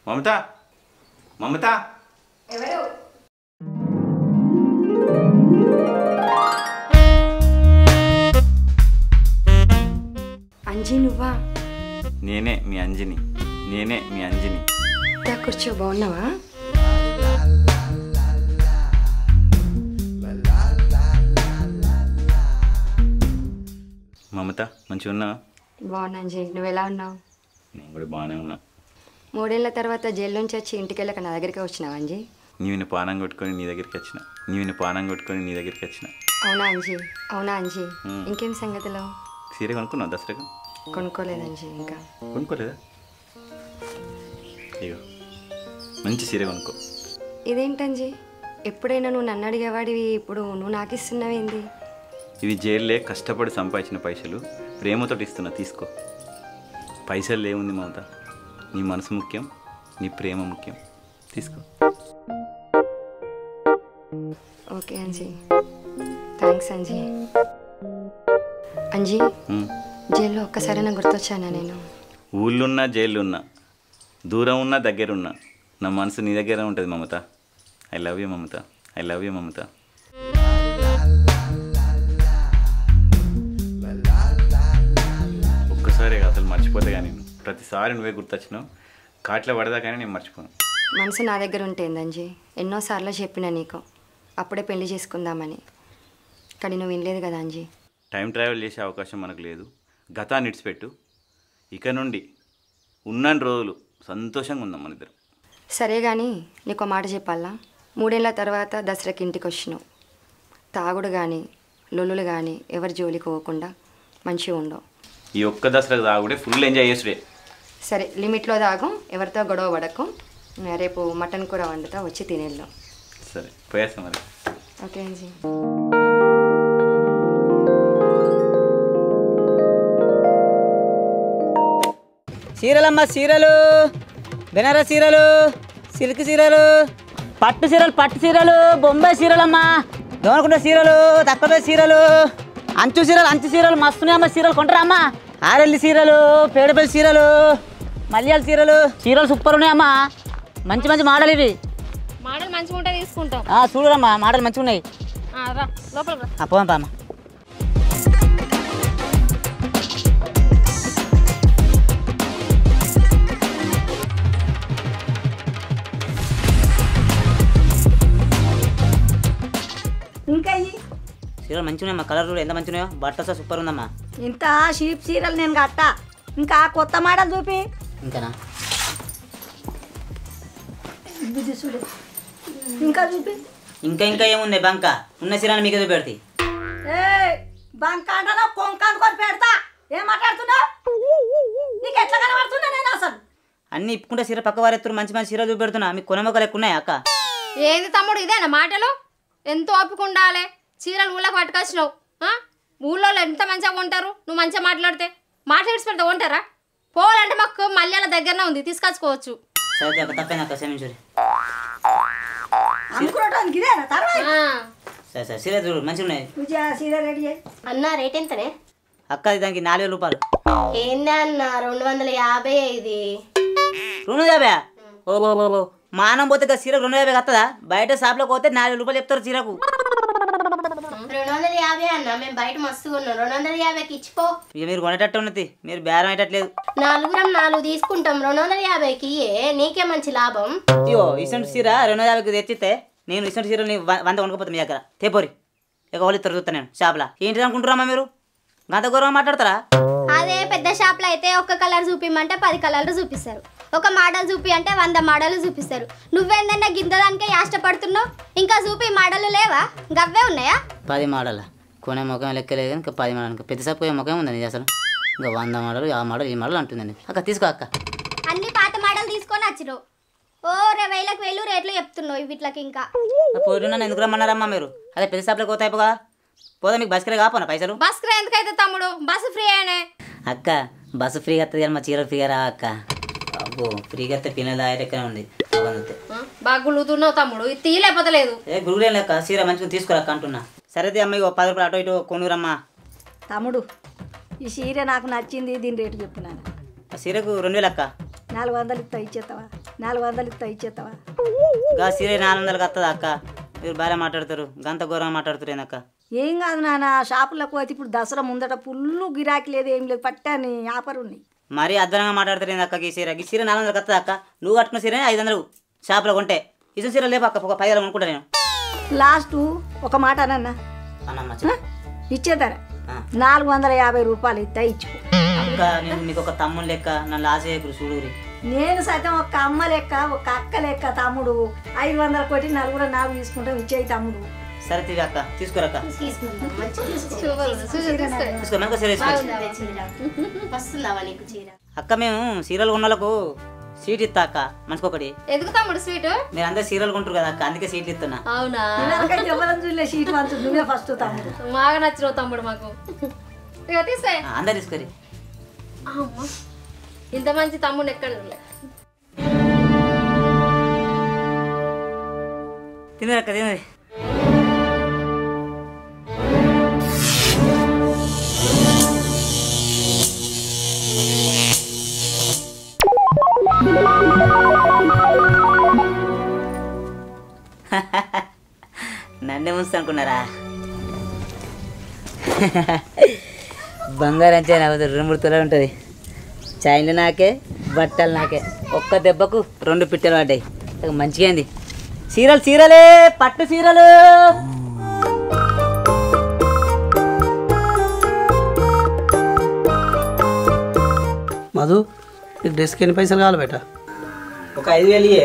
మమత మమత ఎవరు? అంజీ నువ్వా? నేనే మీ అంజని. కూర్చో. బాగున్నావా? మమత మంచిగా ఉన్నావా? బాగున్నా అంజీ. నువ్వు ఎలా ఉన్నావు? నేను కూడా బాగానే ఉన్నా. 3 ఏళ్ల తర్వాత జైలు నుంచి వచ్చి ఇంటికి వెళ్ళక నా దగ్గరికి వచ్చినావా అంజీ? నీవిని పానం కొట్టుకొని నీ దగ్గరికి వచ్చిన. అవునా అంజీ? ఇంకేం సంగతిలో? సీర కొనుక్కున్నావు దసరాకు? కొనుక్కోలేదు అంజీ. ఇంకా కొనుక్కోలేదా? ఇగో మంచి సీర కొనుక్కో. ఇదేంటంజీ, ఎప్పుడైనా నువ్వు నన్ను అడిగేవాడివి, ఇప్పుడు నువ్వు నాకు ఇస్తున్నావేంది? ఇవి జైల్లే కష్టపడి సంపాదించిన పైసలు, ప్రేమతో ఇస్తున్నా, తీసుకో. పైసలు ఏముంది మమత, నీ మనసు ముఖ్యం, నీ ప్రేమ ముఖ్యం, తీసుకో. Okay Anji, thanks Anji. అంజీ, జైల్లో ఒక్కసారైనా గుర్తొచ్చానా నేను? ఊళ్ళున్నా జైళ్ళున్నా, దూరం ఉన్నా దగ్గరున్నా, నా మనసు నీ దగ్గర ఉంటుంది మమత. ఐ లవ్ యూ మమత. ఒక్కసారి అసలు మర్చిపోతే కానీ నేను ప్రతిసారి నువ్వే గుర్తొచ్చినావు. కాట్లో పడదా కానీ నేను మర్చిపోను. మనసు నా దగ్గర ఉంటేందంజీ, ఎన్నోసార్లు చెప్పినా నీకు అప్పుడే పెళ్లి చేసుకుందామని, కానీ నువ్వు వినలేదు కదా అంజీ. టైం ట్రావెల్ చేసే అవకాశం మనకు లేదు. గతాన్ని ఇడిచిపెట్టు. ఇక నుండి ఉన్నన్ని రోజులు సంతోషంగా ఉందాం మన ఇద్దరం. సరే కానీ నీకు మాట చెప్పాలా? 3 ఏళ్ల తర్వాత దసరాకి ఇంటికి వచ్చినావు. తాగుడు కానీ లొల్లులు కానీ ఎవరి జోలికి పోకుండా మంచిగా ఉండవు. ఈ ఒక్క దసరాకు తాగుడే ఫుల్ ఎంజాయ్ చేసుడే. సరే, లిమిట్లో తాగు, ఎవరితో గొడవ పడకు. రేపు మటన్ కూర వండుతా, వచ్చి తినేద్దాం. సరే పోయేస్తాం మరి. ఓకే అంజీ. చీరలమ్మ, చీరలు, బెనారస్ చీరలు, సిల్క్ చీరలు, పట్టు చీరలు, బొంబాయి చీరలమ్మ, దోనకుంట చీరలు, తక్కువ చీరలు, అంచు చీరలు మస్తున్నాయమ్మ. చీరలు కొంటారా అమ్మ? ఆరెల్లి చీరలు, పేడపల్లి చీరలు, మల్యాల చీరలు సూపర్ ఉన్నాయమ్మా. మంచి మోడల్ ఇవి. మోడల్ మంచిగా ఉంటే తీసుకుంటాం. చూడరమ్మా, మోడల్ మంచిగా ఉన్నాయి. పోదాం అమ్మ. ఇంకా చీరలు మంచిగా ఉన్నాయమ్మా. కలర్ కూడా ఎంత మంచిగా ఉన్నాయో. బట్టలు సూపర్ ఉందమ్మా. ఇంత షీప్ చీరలు నేను కట్టా. ఇంకా కొత్త మోడల్ చూపి. ఇంకానా? ఇంకా చూపి. ఇంకా ఏమున్నాయి బంక? ఉన్న చీరని మీకు పెడతాయి. బంక అంటారా? కొంక అనుకొని పెడతా. ఏం మాట్లాడుతున్నావు? నీకు ఎట్లా కనబడుతున్నా నేను అసలు? అన్ని ఇప్పుకుంటే చీర పక్క వారెత్తురు. మంచి చీర చూపెడుతున్నా. మీకు కొనమొక్కలు ఎక్కువ ఉన్నాయి అక్క. ఏంది తమ్ముడు ఇదేనా మాటలు? ఎంతో ఓపిక ఉండాలి. చీరలు ఊళ్ళకి పట్టుకొచ్చినావు. ఊళ్ళో ఎంత మంచిగా ఉంటారు. నువ్వు మంచిగా మాట్లాడితే మాట్లాడి పెడితే ఉంటారా? పోవాలంటే మాకు మల్యాల దగ్గరనే ఉంది, తీసుకొచ్చుకోవచ్చు. సరే తప్పైనా అక్క, క్షమించురి. సరే చీర చూడు మంచిగా ఉన్నాయి. అన్న రేట్ ఎంతనే అక్క? దానికి 4000 రూపాయలు. ఏందా అన్న? 250 ఇది. 250? ఓ మానం పోతే చీర 250 వస్తుందా? బయట షాప్లోకి పోతే 4000 రూపాయలు చెప్తారు చీరకు. 250 అన్న, మేము బయట మస్తుగా ఉన్నాం. 250కి ఇచ్చిపో. ఇక మీరు కొనేటట్టు ఉన్నది, మీరు బేరం అయ్యేటట్లేదు. 4 తీసుకుంటాం. 250కి నీకే మంచి లాభం. అయ్యో ఇసంటి చీర 250కి తెచ్చితే నేను ఇసంటి చీర 100 కొనుక్కపోతాను మీ దగ్గర. తేపోరి ఇక వాళ్ళు ఇద్దరు చూస్తాను నేను షాప్లో. ఏంటి అనుకుంటున్నామా మీరు? గంత గౌరవం మాట్లాడతారా? అదే పెద్ద షాప్లో అయితే ఒక కలర్ చూపిమంటే 10 కలర్లు చూపిస్తారు. ఒక మోడల్ చూపి అంటే 100 మోడల్ చూపిస్తారు. నువ్వేందన్నా గింతదానికే ఇష్టపడుతున్నావు? ఇంకా చూపి మోడల్ లేవా? గవ్వే ఉన్నాయా? 10 మోడల్ కొనే ముఖం లెక్కలేదు. ఇంకా 10 మోడల్ ఇంకా పెద్ద షాప్ ముఖం ఉందండి అసలు. ఇంకా 100 మోడల్, ఆ మోడల్, ఈ మోడల్ అంటుందండి. అక్క తీసుకో అక్క. అన్ని పాత మోడల్ తీసుకొని వచ్చినావు. ఓ 20,000 రేట్లు చెప్తున్నావు వీటికి. ఇంకా పోయినా ఎందుకు రమ్మన్నారమ్మా మీరు? అదే పెద్ద షాప్లోకి పోతాయి పోగా. పోదా మీకు బస్కి కాపోనా పైసలు? బస్కి ఎందుకైతే తమ్ముడు? బస్సు ఫ్రీ అయినా అక్క. బస్సు ఫ్రీగా వస్తుంది కానీ మా చీర ఫ్రీగా రా అక్క. అబ్బో ఫ్రీగా వస్తే పిల్లలు ఆయరెక్కనే ఉంది. బాగా గులుగుతున్నావు తమ్ముడు, ఇది తీయలేకపోతలేదు. గురుగులేం లెక్క చీర మంచిగా తీసుకురాక అంటున్నా. సరే అమ్మాయి 10 రూపాయలు అటు ఇటు కొనురమ్మా. తమ్ముడు ఈ చీర నాకు నచ్చింది, దీని రేటు చెప్తున్నాను. చీరకు 2000 అక్క. 400 ఇస్తా, ఇచ్చేస్తావా? 400 ఇస్తా ఇచ్చేస్తావా? గా సీర 400కి వస్తుంది అక్క. మీరు బాగా మాట్లాడతారు, గంత ఘోరంగా మాట్లాడుతారు ఏందక్క? ఏం కాదు నాన్న, షాపులకు పోతే ఇప్పుడు దసరా ముందట పుల్లు గిరాకీ లేదు, ఏం లేదు, పట్టాని ఆఫర్ ఉన్నాయి. మరీ అద్దనంగా మాట్లాడతారు ఏందక్క? ఈ సీర 400కి వస్తుంది అక్క. నువ్వు కట్టుకున్న సీర 500 షాపులో కొంటే ఇసు సీర లేపక్క, ఒక 10,000 అనుకుంటా నేను. లాస్ట్ ఒక మాట అన్న అన్నమ్మ ఇచ్చేతారా? 450 రూపాయలు ఇస్తా ఇచ్చుకో. అక్క నేను నీకు ఒక తమ్ముడు లెక్క, నన్ను ఆశయకుడు చూడురి. నేను సైతం ఒక అమ్మ లెక్క, ఒక అక్క లెక్క. తమ్ముడు 500 కొట్టి 4 తీసుకుంటాం, ఇచ్చేయి తమ్ముడు. సరే తీరు అక్క, తీసుకోరక్క. తీసుకో మనకు సీర అక్క. మేము సీరియల్ కొన్నాళ్ళకు సీట్ ఇస్తా అక్క, మనసుకొకటి. ఎందుకు తమ్ముడు స్వీట్? మీరు అందరు సీరియల్ కొంటారు కదా అక్క, అందుకే సీట్లు ఇస్తున్నా. అవునా? ఎవరైనా చూడలే సీట్ వంచు, నువ్వే ఫస్ట్ తమ్ముడు. బాగా నచ్చినావు తమ్ముడు మాకు. ఇక తీసే అందరు తీసుకోరి. ఇంత మంచి తమ్ముడు ఎక్కడ చూడలే. తినరు అక్క, తినరు. నన్నే ముందు అనుకున్నారా? బంగారం అంటే 2-3 తులాలు ఉంటుంది. చైన్లు నాకే, బట్టలు నాకే. ఒక్క దెబ్బకు 2 పిట్టలు పడ్డాయి. మంచిగా అయింది. సీరలే, పట్టు సీరలు. మధు, నీకు డ్రెస్కి ఎన్ని పైసలు కావాలి బేట? ఒక 5,000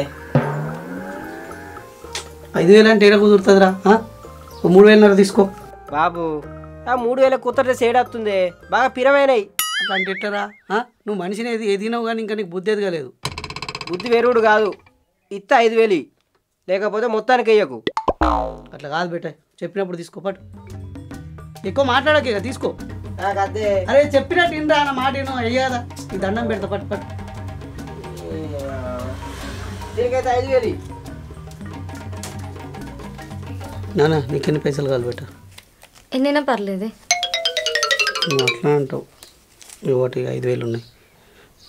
5,000 అంటే ఏడా కుదురుతుందిరా? 3,500 తీసుకో బాబు. ఆ 3,000 కొత్త డ్రెస్ ఏడవుతుంది, బాగా పిరమైనాయి. అట్లా అంటే ఎట్టరా? నువ్వు మనిషిని ఎదిగినావు కానీ ఇంకా నీకు బుద్ధి ఎదగలేదు. బుద్ధి వేరుడు కాదు, ఇత్త 5,000 లేకపోతే మొత్తానికి వెయ్యకు. అట్లా కాదు బేట, చెప్పినప్పుడు తీసుకో. పట్టు, ఎక్కువ మాట్లాడకే కదా, తీసుకో. అదే అరే చెప్పినట్టు ఇందా అన్న మాట అయ్యాదా? ఈ దండం పెడతా. పట్టు పట్టు. దీనికైతే 5,000. నానా నీకు ఎన్ని పైసలు కావాలి బేట? ఎన్నైనా పర్లేదే. నువ్వు అట్లా అంటావు. ఒకటి 5,000 ఉన్నాయి.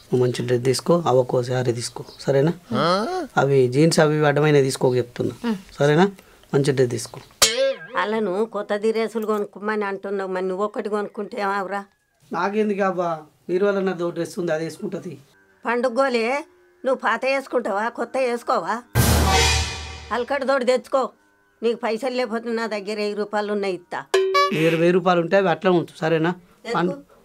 నువ్వు మంచి డ్రెస్ తీసుకో, అవకో శారీ తీసుకో, సరేనా? అవి జీన్స్ అవి అడ్డమైన తీసుకోక చెప్తున్నా, సరేనా? మంచి డ్రెస్ తీసుకో. అలాను కొత్త డ్రెస్సులు కొనుక్కోమని అంటున్నావు, మరి నువ్వు ఒకటి కొనుక్కుంటే ఏమవురా? నాకేందుకు అబ్బా, మీరు వల్ల నాది డ్రెస్ ఉంది, అది వేసుకుంటుంది. పండుగోలే నువ్వు పాత వేసుకుంటావా, కొత్త వేసుకోవా? అలకటితోటి తెచ్చుకో. నీకు పైసలు లేకపోతే నా దగ్గర 1000 రూపాయలు ఉన్నాయి, ఇస్తా. 1000 రూపాయలు ఉంటే అవి అట్లా ఉంచు, సరేనా?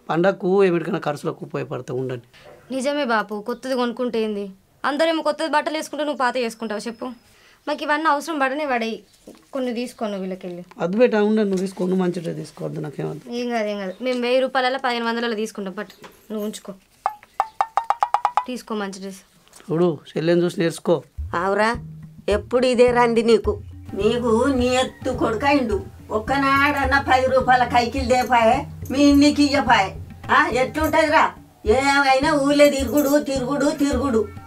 పండగకు ఏమిటికైనా ఖర్చులకు ఉపయోగపడతావు, ఉండండి. నిజమే బాపు, కొత్తది కొనుక్కుంటే ఏంది? అందరేమో కొత్తది బట్టలు వేసుకుంటే నువ్వు పాత వేసుకుంటావు చెప్పు. మాకు ఇవన్నీ అవసరం పడనే పడాయి. కొన్ని తీసుకోను వీళ్ళకెళ్ళి. అది బేట ఉండండి, నువ్వు తీసుకో. నువ్వు మంచి డ్రెస్ తీసుకోవద్దు, నాకేమద్దు. ఏం కాదు. మేము 1000 రూపాయల 1500 తీసుకుంటాం. బట్ నువ్వు ఉంచుకో, తీసుకో మంచి డ్రెస్. చూడు, చెల్లెని చూసి నేర్చుకో. అవురా, ఎప్పుడు ఇదే రండి నీకు. నీకు నీ ఎత్తు కొడుకైండు, ఒక్కనాడన్నా 10 రూపాయల కైకిలు దేపాయే, మీ ఇన్నికి ఇయ్యపాయే. ఎట్లుంటదిరా? ఏమైనా ఊళ్ళో తిరుగుడు.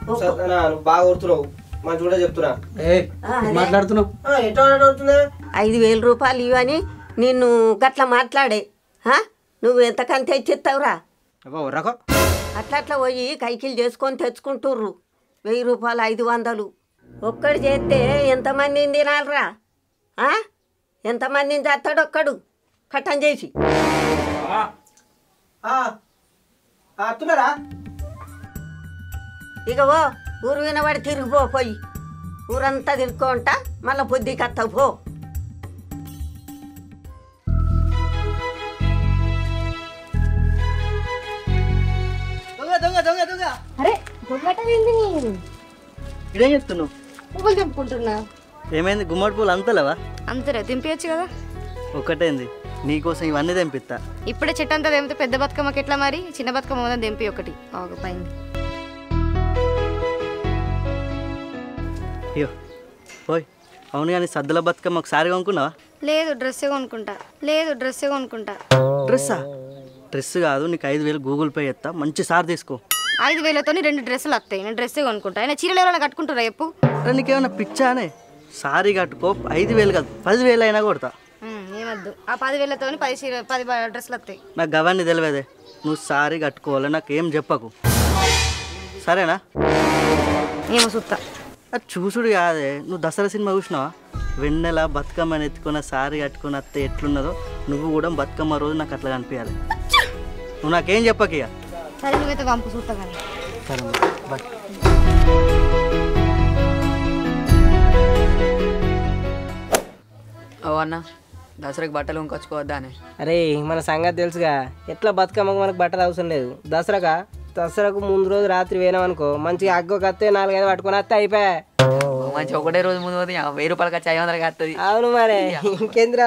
నువ్వు బాగా కొడుతున్నావు, మా చూడ చెప్తున్నా. మాట్లాడుతున్నావు? 5,000 రూపాయలు ఇవని నిన్ను గట్ల మాట్లాడే. నువ్వు ఎంతకంత తెచ్చిస్తావురా? అట్లా పోయి కైకిలు చేసుకొని తెచ్చుకుంటుర్రు. 1000 రూపాయలు 500. ఒక్కడు చేస్తే ఎంతమందిని తినాలరా? ఎంతమందిని చేస్తాడు ఒక్కడు కట్టం చేసి? ఇక ఓ ఊరు వినబడి తిరిగిపో, పోయి ఊరంతా తిరుక్కుంటా మళ్ళీ పొద్దుకి వస్తావు పో. అరే ఇదేం చెప్తున్నావు? పువ్వులు తెంపుకుంటున్నా. ఏమైంది? గుమ్మడి పూలు అంతలేవా? అంతలే, తెంపించచ్చు కదా. ఒకటేంది, నీకోసం ఇవన్నీ తెంపిస్తా. ఇప్పుడే చెట్టు అంతా తెంపితే పెద్ద బతుకమ్మకి ఎట్లా మరి? చిన్న బతుకమ్మ ఉందని తెంపి ఒకటి పైన. అయ్యో ఓయ్, అవును కానీ సద్దుల బతుకమ్మ ఒకసారి కొనుక్కున్నావా? లేదు, డ్రెస్సే కొనుక్కుంటా. డ్రెస్సా? డ్రెస్ కాదు, నీకు 5,000 గూగుల్ పే చేస్తా, మంచి సార్ తీసుకో. 5,000తో 2 డ్రెస్సులు వస్తాయి. నేను డ్రెస్సే కొనుక్కుంటా. అయినా చీరలు ఎవరైనా కట్టుకుంటారా చెప్పు? నీకేమన్నా పిచ్చానే? సారీ కట్టుకో, 5,000 కాదు 10,000 అయినా కొడతా. ఏమద్దు, ఆ 10,000తో 10 డ్రెస్సులు వస్తాయి. నాకు గవన్నీ తెలియదే. నువ్వు సారీ కట్టుకోవాలి, నాకు ఏం చెప్పకు, సరేనా? ఏమో సుత్తా. అది చూసుడు కాదే, నువ్వు దసరా సినిమా చూసినావా? వెన్నెల బతుకమ్మని ఎత్తుకున్న సారీ కట్టుకున్న అత్త ఎట్లున్నదో నువ్వు కూడా బతుకమ్మ రోజు నాకు అట్లా కనిపించాలి. నువ్వు నాకేం చెప్పక ఇక. సరే నువ్వైతే పంపు చూస్తా కానీ. సరే బాయ్. ఓ అన్న దసరాకి బట్టలు ఇంకొచ్చుకోవద్దా అని. అరే మన సంగతి తెలుసుగా, ఎట్లా బతుకమ్మకు మనకు బట్టలు అవసరం లేదు. దసరాకు ముందు రోజు రాత్రి పోయినామనుకో, మంచిగా అగ్గొక అత్తే 4-5 పట్టుకొని వస్తే అయిపోయా. మంచి ఒకటే రోజు ముందు పోతే 1000 రూపాయలకి వచ్చి 500 వస్తుంది. అవును మరే, ఇంకేంద్రా.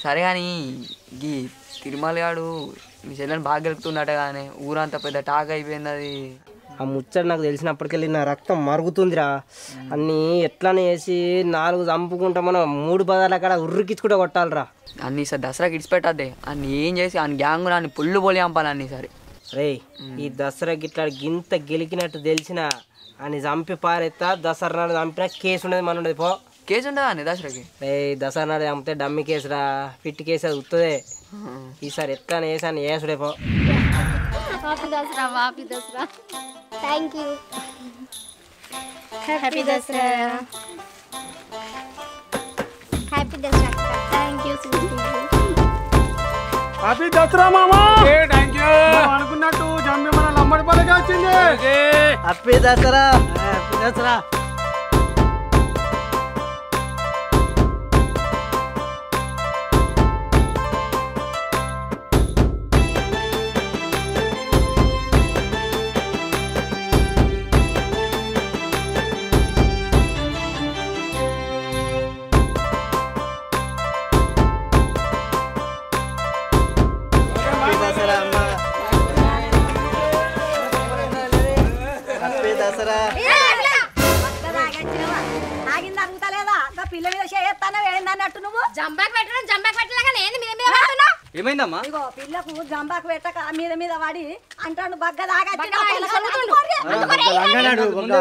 సరే కానీ ఈ తిరుమల గాడు మీ చెల్లెని బాగా గెలుపుతుందట కానీ ఊరంతా పెద్ద టాక్ అయిపోయింది. అది ఆ ముచ్చట నాకు తెలిసినప్పటికెళ్ళి నా రక్తం మరుగుతుందిరా. అన్నీ ఎట్లానే వేసి 4 చంపుకుంటా మనం 3 పదాల కాడ ఉర్రికిచ్చుకుంటా కొట్టాలరా. అన్ని సార్ దసరాకి ఇడిచిపెట్టద్దే, అన్ని ఏం చేసి అన్ని గ్యాంగ్ అన్ని పుల్లు పోలి చంపాలి అన్ని. సరే రే, ఈ దసరాకి ఇట్లా గింత గెలికినట్టు తెలిసిన అని చంపి పారెత్తా. దసరా నాడు చంపినా కేసు ఉండేది మన ఉండేది. పో కేసు ఉండదా అండి దసరాకి? రే దసరా నాడు చంపితే డమ్మి కేసురా, ఫిట్ కేసు అది ఉత్తదే. ఈసారి ఎట్లా వేసాను వేసుడే. పో. Happy Dasara. Happy Dasara. Thank you. Happy Dasara. Happy Dasara. Thank you. Happy Dasara మామా. Thank you. అనుకున్నట్టు జంబి మన లంబడిపల్లికి వచ్చింది. హ్యాపీ దసరా. హ్యాపీ దసరా. ఆగింది అరుగుతలేదా? పిల్ల మీద చేస్తాను ఏందన్నట్టు నువ్వు జంబాకు పెట్టలాగా నేను మీద మీద పడుతున్నా. ఏమైందమ్మా? ఇగో పిల్లకు జంబాకు పెట్టక మీద మీద పడి అంటాడు బగ్గ దాగా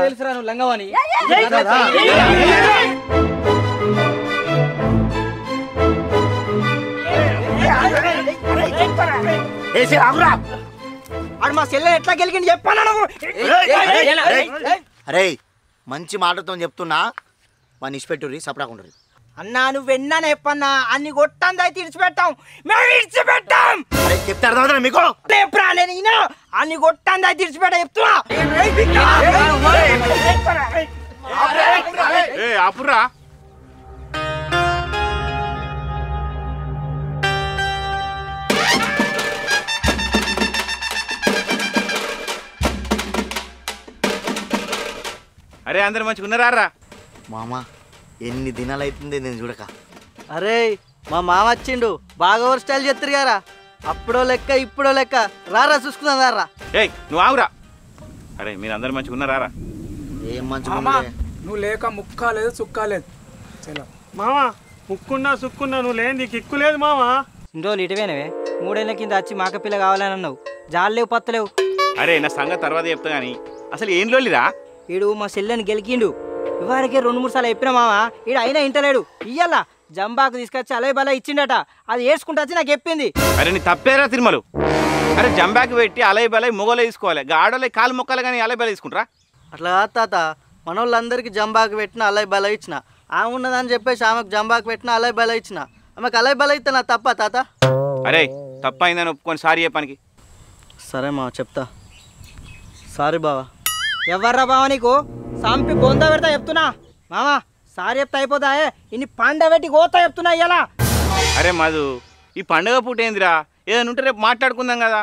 తెలుసురా నువ్వు లంగవాణి. అడు మా చెల్లె ఎట్లా గెలికింది చెప్పాను. అరే మంచి మాటతో చెప్తున్నా, మా నిష్పెట్టుర్రి సపడాకుండ్రి. అన్నా నువ్వు వెన్నానే చెప్పన్నా, అన్ని కొట్టంది అయితే ఇడిచిపెట్టాం. మేము ఇడిచిపెట్టాం. చెప్తే అర్థమవుతుందా మీకు? నేను అన్ని కొట్టంది అయితే ఇడిచిపెట్టా చెప్తున్నా. ఆపురా. అరే అందరు మంచిగా ఉన్నారా? మామ ఎన్ని దినాలు అవుతుంది నేను చూడక. అరే మా మామ వచ్చిండు, బాగా ఓవర్ స్టైల్ చేస్తారు కదా. అప్పుడో లెక్క ఇప్పుడో లెక్క. రారా చూసుకుందాం రారా. ఏయ్ నువ్వు ఆగురా. అరే మీరు అందరు మంచిగా ఉన్నారా? ఏం మంచిగా నువ్వు లేక ముక్క లేదు సుక్క లేదు. మామ ముక్కున్నా సుక్కున్నా నువ్వు లేని కిక్కు లేదు మామ. ఇంట్లో ఇటువేనవే 3 ఏళ్ళ కింద వచ్చి మాక పిల్ల కావాలని అన్నావు. జాలేవు పత్తలేవు. అరే నా సంగతి తర్వాత చెప్తా కానీ అసలు ఏం లోలిరా? ఈడు మా చెల్లెని గెలికిండు. ఇవారికే 2-3 సార్లు చెప్పిన మామ, ఈడు అయినా ఇంటలేడు. ఇయ్యాల జంబాకు తీసుకొచ్చి అలై బల ఇచ్చిండట. అది వేసుకుంటా వచ్చి నాకు చెప్పింది. అరే నీ తప్పేరా తిరుమలు. అరే జంబాకి పెట్టి అలై బలై మొగలు తీసుకోవాలి, ఆడలై కాలు మొక్కలు కానీ అలై బల తీసుకుంటారా? అట్లా కాదు తాత, మన వాళ్ళందరికీ జంబాకు పెట్టిన అలై బల ఇచ్చిన. ఆమె ఉన్నదని చెప్పేసి ఆమెకు జంబాకు పెట్టిన అలై బల ఇచ్చిన. ఆమెకు అలై బల ఇస్తే నా తప్ప తాత? అరే తప్పైందని ఒప్పుకొని సారీ చెప్పానికి. సరే మా చెప్తా. సారీ బావా. ఎవర్రా బావ నీకు? సంపి బొంద పెడతా చెప్తున్నా. మామ సారీ చెప్తా అయిపోతాయే, ఇన్ని పండ పెట్టి కోతా చెప్తున్నా ఇయ్యాల. అరే మధు ఈ పండుగ పూట ఏందిరా? ఏదైనా ఉంటే రేపు మాట్లాడుకుందాం కదా.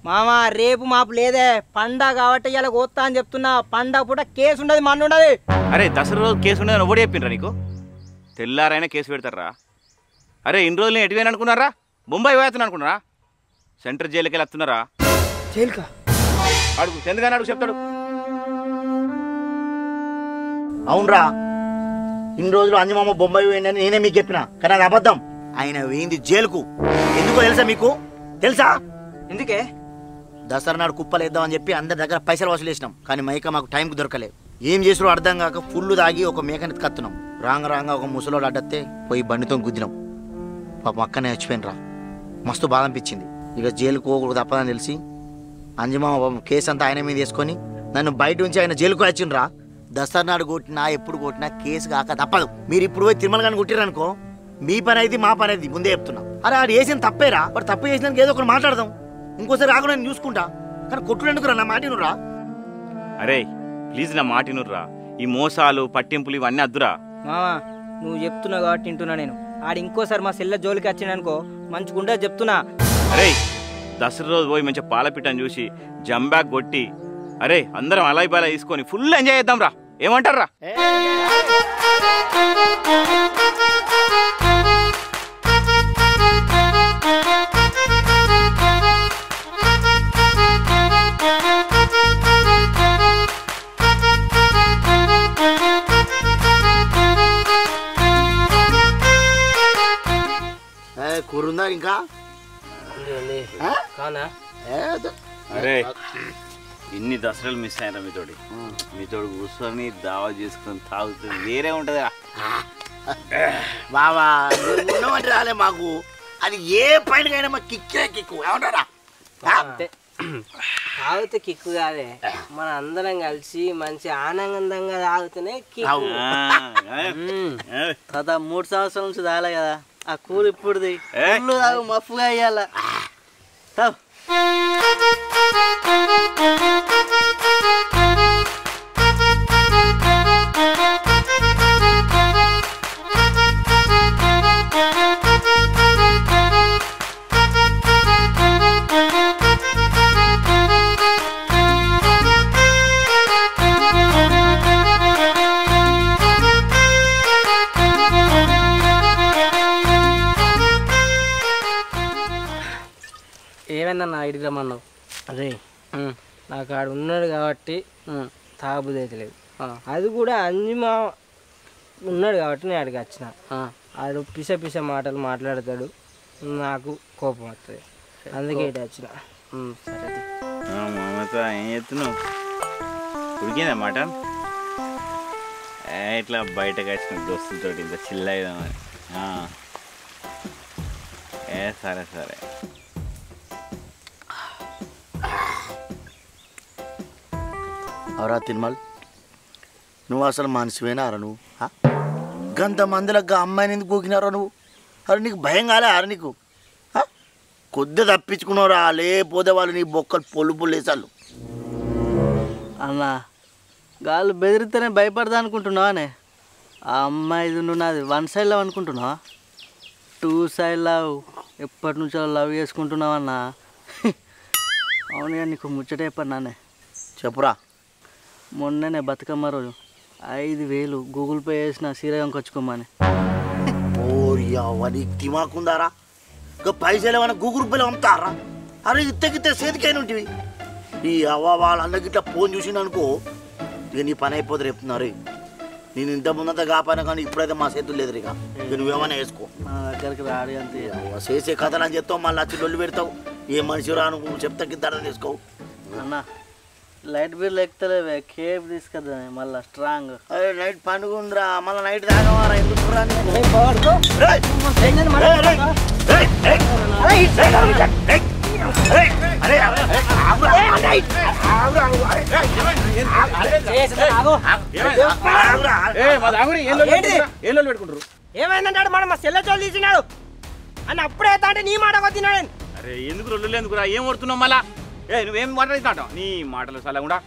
మామ రేపు మాపు లేదే, పండగ కాబట్టి ఇవాళ కోస్తా అని చెప్తున్నా. పండగ పూట కేసు ఉండదు, మన్ను ఉండదు. అరే దసరా రోజు కేసు ఉండదని ఒకటి చెప్పిండ్రా నీకు? తెల్లారైనా కేసు పెడతారా? అరే ఇన్ని రోజులు నేను ఎటువైనా అనుకున్నారా? ముంబై పోయేస్తాను అనుకున్నారా? సెంట్రల్ జైలుకి వెళ్ళి వస్తున్నారా? జైలుకా? అడుగు ఎందుకని అడుగు చెప్తాడు. అవునరా, ఇన్ని రోజులు అంజమామ బొంబాయి పోయిందని నేనే మీకు చెప్పిన, కానీ అది అబద్ధం. ఆయన వేయింది జైలుకు. ఎందుకో తెలుసా మీకు? తెలుసా ఎందుకే? దసరా నాడు కుప్పలు వేద్దామని చెప్పి అందరి దగ్గర పైసలు వసూలు చేసినాం, కానీ మైక మాకు టైంకి దొరకలేదు. ఏం చేసారో అర్థం కాక ఫుల్లు తాగి ఒక మేకని కత్తున్నాం. రాంగా ఒక ముసలోడు అడ్డత్తే పోయి బండితో గుద్దినాం. పాప అక్కనే చచ్చిపోయినరా. మస్తు బాధ అనిపించింది. ఇక జైలుకు పోకూడదు తప్పదని తెలిసి అంజమామ కేసు అంతా ఆయన మీద వేసుకొని నన్ను బయట నుంచి ఆయన జైలుకు వచ్చిండ్రా. దసరా నాడు కొట్టినా ఎప్పుడు కొట్టినా కేసు కాక తప్పదు. మీరు ఇప్పుడు పోయి తిరుమల కానీ కొట్టిరనుకో మీ పని అయితే మా పని అయితే ముందే చెప్తున్నా. అరే ఆడు వేసిన తప్పేరా, వాడు తప్పు చేసినానికి ఏదో ఒకటి మాట్లాడదాం. ఇంకోసారి రాకుండా నేను చూసుకుంటా. కానీ కొట్టుడెందుకురా, నా మాటినురా. అరే ప్లీజ్ నా మాటినుర్రా. ఈ మోసాలు పట్టింపులు ఇవన్నీ అద్దురా. మామా నువ్వు చెప్తున్నావు కాబట్టి వింటున్నా నేను. ఆడు ఇంకోసారి మా సెల్ల జోలికి వచ్చిండనుకో మంచిగుండే చెప్తున్నా. అరే దసరా రోజు పోయి మంచిగా పాలపిట్టని చూసి జంబ్యాక్ కొట్టి అరే అందరం అలాయి బాలా తీసుకొని ఫుల్ ఎంజాయ్ చేద్దాం రా. ఏమంటారా? కూరుందా ఇంకా? అరే ఇన్ని దసరాలు మిస్ అయినా మీతోటి కూర్చొని దావా చేసుకొని తాగుతుంది వేరే ఉంటుందా బాబా? ఉండమంటే రాలే మాకు. అది ఏ పైనకైనా మాకు కిక్కే కిక్కు. ఏమంటారా? తాగితే కిక్కు కాదే, మన అందరం కలిసి మంచి ఆనందంగా తాగుతూనే కిక్కు. తాత 3 సంవత్సరాల నుంచి తాగలే కదా, ఆ కూర ఇప్పుడుది మఫ్గా అయ్యాల. ఏమన్నా ఐడికి రమ్మన్నావు? అదే నాకు ఆడు ఉన్నాడు కాబట్టి తాగుబుద్ధి అయితే లేదు. అది కూడా అంజిమా ఉన్నాడు కాబట్టి నేను ఆడికి వచ్చిన. ఆడు పిస మాటలు మాట్లాడతాడు, నాకు కోపం వస్తుంది, అందుకే ఇటు వచ్చిన. సరే ఏం చెప్తున్నావు? ఉడికిందా మాట? ఇట్లా బయటకు వచ్చిన దోస్తులతో ఇంత చిల్ అవుదామని. సరే సరే అవరా తిరుమల్, నువ్వు అసలు మనిషివేనా అరా నువ్వు? గంత మందిలో అమ్మాయిని ఎందుకు పోకినారా నువ్వు? అరే నీకు భయం కాలే అరే నీకు? కొద్ది తప్పించుకున్నావురా, లేకపోతే వాళ్ళు నీ బొక్కలు పొల్లు వేసాళ్ళు. అన్నా గాళ్ళు బెదిరితేనే భయపడదా అనుకుంటున్నావానే? ఆ అమ్మాయి నువ్వు నాది 1 సైడ్ లవ్ అనుకుంటున్నావా? 2 సైడ్ లవ్. ఎప్పటి నుంచో లవ్ చేసుకుంటున్నావన్నా. అవునుగా నీకు ముచ్చట చెప్పన్నానే. చెప్పురా. మొన్ననే బతుకమ్మ రోజు 5,000 గూగుల్ పే చేసిన సీరగా కొచ్చుకోమని. ఓరి తిమాకుందారా? పైసలు ఏమైనా గూగుల్ పేలో అమ్ముతారా? అరే ఇత్తగితే సేతికైనా ఉంటుంది. ఈ అవ్వ వాళ్ళ అన్నకి ఇట్లా ఫోన్ చూసిందనుకో ఇక నీ పని అయిపోతుంది చెప్తున్నారు. నేను ఇంత ముందంతా కాపానా కానీ ఇప్పుడైతే మా చేతులు లేదు. ఇక నువ్వేమైనా వేసుకో. నా దగ్గరికి రాడి అంతే చేసే కథలు అని చెప్తావు, మళ్ళీ వచ్చి లొల్లు పెడతావు. ఏ మనిషి రాను చెప్తా కింద తీసుకోవు. అన్నా లైట్ బిల్ ఎక్కుతలేవే, కేబ్ తీసుకొద్దా మళ్ళీ స్ట్రాంగ్. అరే నైట్ పండుగ ఉందిరా, మళ్ళీ నైట్ తాగవారా? ఎందుకు ఏమైందంటాడు? మనం మా సెల్ల చోళ్ళు తీసినాడు అని అప్పుడే అంటే నీ మాట కొద్దినాడు. అరే ఎందుకు రొల్లు ఎందుకురా? ఏం కొడుతున్నావు మళ్ళా? నువ్వేం మాట్లాడుతున్నావు? నీ మాటలు సలగుండా.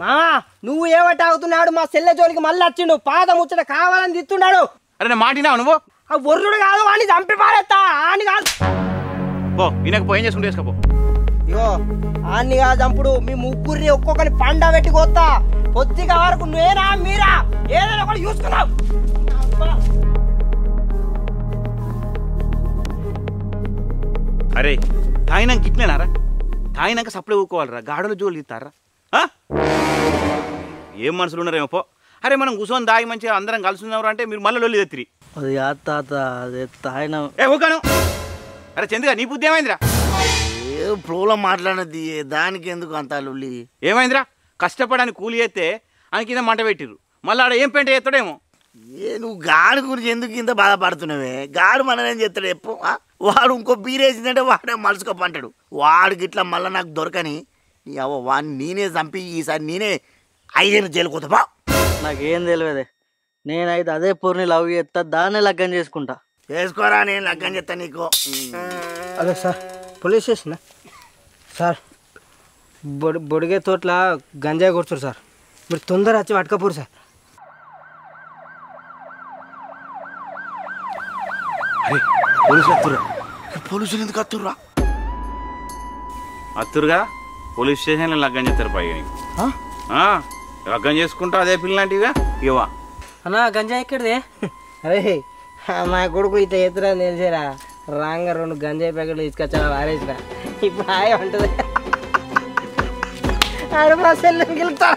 మామా నువ్వు ఏమట్టి ఆగుతున్నాడు? మా సెల్ల జోలికి మళ్ళీ వచ్చిండు, పాద ముచ్చట కావాలని తిత్తున్నాడు. అరే నేను మాటినావు నువ్వు? ఆ ఒర్రుడు కాదు వాడిని చంపి పారేస్తా. ఆని కాదు పో, వినకు పోయి ఏం చేసుకుంటూ వేసుకోపో. ఇగో ఆన్ని కాదు చంపుడు, మీ ముగ్గురిని ఒక్కొక్కరిని పండ పెట్టి కొత్తా. కొద్దిగా వరకు నేనా మీరా ఏదైనా ఒకటి చూసుకున్నావు. అరే తాగినాక ఇట్లేనారా? తాగినాక సప్లై ఊకోవాలరా? గాడుల జోలు తీస్తారా? ఏం మనుషులు ఉన్నారేమో పో. అరే మనం కూర్చొని దాగి మంచిగా అందరం కలిసి ఉన్నారు అంటే మీరు మళ్ళీ లొల్లి తెత్తిరి. అది తాత అదే తాగిన ఊకాను. అరే చంద్రగా నీ బుద్ధి ఏమైందిరా? ఏదో ప్రోలో మాట్లాడినది దానికి ఎందుకు అంత లొల్లి? ఏమైందిరా? కష్టపడని కూలి చేస్తే ఆయన కింద మంట పెట్టిర్రు, మళ్ళీ ఆడ ఏం పెంట చేస్తాడేమో. నువ్వు గాడి గురించి ఎందుకు ఇంత బాధపడుతున్నావే? గాడు మనమేం చేస్తాడు ఎప్పు? వాడు ఇంకో బీరేసిందంటే వాడే మలుసుకోపంటాడు. వాడికి ఇట్లా మళ్ళీ నాకు దొరకని నీ అవ్వ వాడిని నేనే చంపి ఈసారి నేనే 5 ఏళ్ళు జైలు కూతపా. నాకేం తెలియదే. నేనైతే అదే పూర్ని లవ్ చేస్తా, దాన్నే లగ్గం చేసుకుంటా. చేసుకోరా, నేను లగ్గం చేస్తా నీకు. అదే సార్ పోలీస్ స్టేషన్ సార్, బొడిగే తోట్ల గంజాయి కొడుతురు సార్, మీరు తొందర వచ్చి పట్టుకపోరు సార్. పోలీసులు ఎందుకు అత్తుర్రా? అత్తురుగా పోలీస్ స్టేషన్లో లగ్గం చేస్తారు పైగా నీకు. లగ్గం చేసుకుంటా అదే పిల్లంటివిగా ఇవా అన్నా గంజాయి ఎక్కడిదే? అరే మా కొడుకు ఇట్లా ఎత్తురా తెలిసేరా, రాంగ 2 గంజాయి ప్యాకెట్లు తీసుకొచ్చా వారేసిన. ఇప్పుడు హాయ్ ఉంటుంది. 6 గెలుతా.